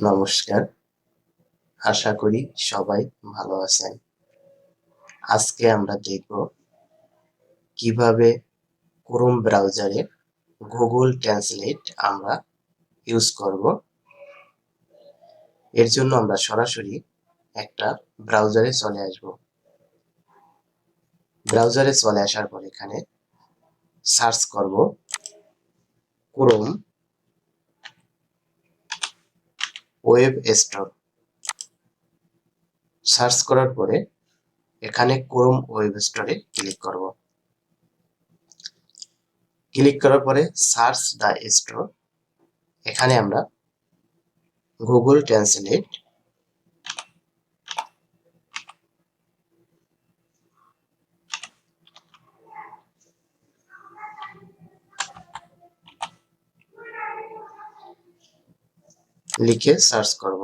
নমস্কার, আশা করি সবাই ভালো আছেন। আজকে আমরা দেখব কিভাবে ক্রোম ব্রাউজারে গুগল ট্রান্সলেট আমরা ইউজ করব। এর জন্য আমরা সরাসরি একটা ব্রাউজারে চলে আসব। ব্রাউজারে চলে আসার পর এখানে সার্চ করব ক্রোম ওয়েব স্টোর। সার্চ করার পরে এখানে ক্রোম ওয়েব স্টোরে ক্লিক করব। ক্লিক করার পরে সার্চ দ্য স্টোর, এখানে আমরা গুগল ট্রান্সলেট লিখে সার্চ করব।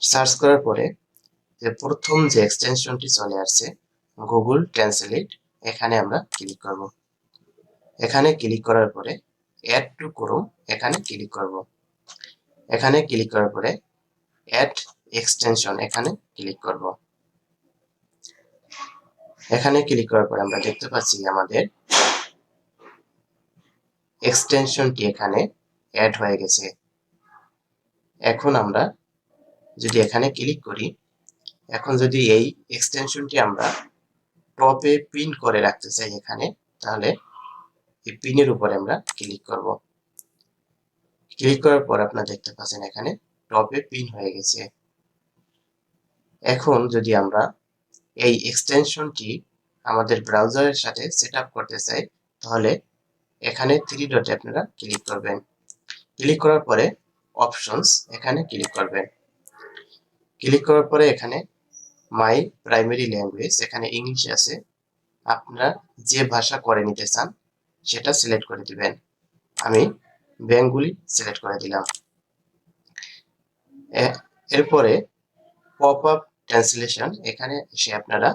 সার্চ করার পরে প্রথম যে এক্সটেনশনটি চলে আসছে গুগল ট্রান্সলেট, এখানে আমরা ক্লিক করব। এখানে ক্লিক করার পরে অ্যাড টু ক্রোম এখানে ক্লিক করব। এখানে ক্লিক করার পরে অ্যাড এক্সটেনশন এখানে ক্লিক করব। এখানে ক্লিক করার পরে আমরা দেখতে পাচ্ছি আমাদের এক্সটেনশনটি এখানে অ্যাড হয়ে গেছে। এখন আমরা যদি এখানে ক্লিক করি, এখন যদি এই এক্সটেনশনটি আমরা টপে পিন করে রাখতে চাই এখানে, তাহলে এই পিনের উপরে আমরা ক্লিক করব। ক্লিক করার পর আপনারা দেখতে পাচ্ছেন এখানে টপে পিন হয়ে গেছে। এখন যদি আমরা এই এক্সটেনশনটি আমাদের ব্রাউজারের সাথে সেটআপ করতে চাই, তাহলে এখানে থ্রি ডটে আপনারা ক্লিক করবেন। ক্লিক করার পরে অপশনস এখানে ক্লিক করবেন। ক্লিক করার পরে এখানে মাই প্রাইমারি ল্যাঙ্গুয়েজ এখানে ইংলিশ আছে, আপনারা যে ভাষা করে নিতে চান সেটা সিলেক্ট করে দিবেন। আমি বেঙ্গলি সিলেক্ট করে দিলাম। এরপরে পপ আপ ট্রান্সলেশন এখানে এসে আপনারা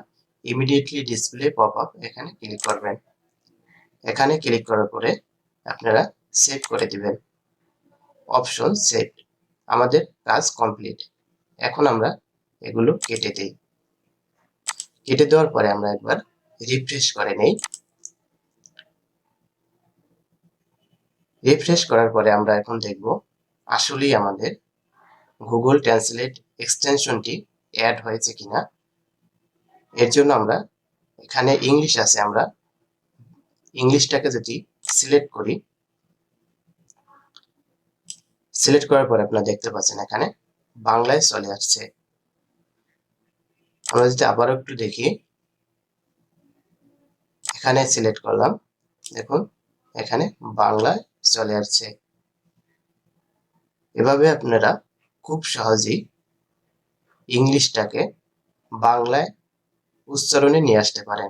ইমিডিয়েটলি ডিসপ্লে পপ আপ এখানে ক্লিক করবেন। এখানে ক্লিক করার পরে আপনারা সেভ করে দিবেন। Option save. আমাদের কাজ কমপ্লিট। এখন আমরা এগুলো কেটে দেই। কেটে দেওয়ার পরে আমরা একবার রিফ্রেশ করে নেই। রিফ্রেশ করার পরে আমরা এখন দেখব আসলেই আমাদের গুগল ট্রান্সলেট এক্সটেনশনটি অ্যাড হয়েছে কিনা। এর জন্য আমরা এখানে ইংলিশ আছে, আমরা ইংলিশটাকে যদি সিলেক্ট করি, সিলেক্ট করার পরে আপনারা দেখতে পাচ্ছেন এখানে বাংলায় চলে আসছে। আমরা যদি আবারও একটু দেখি, এখানে সিলেক্ট করলাম, দেখুন এখানে বাংলায় চলে আসছে। এভাবে আপনারা খুব সহজেই ইংলিশটাকে বাংলায় উচ্চারণে নিয়ে আসতে পারেন।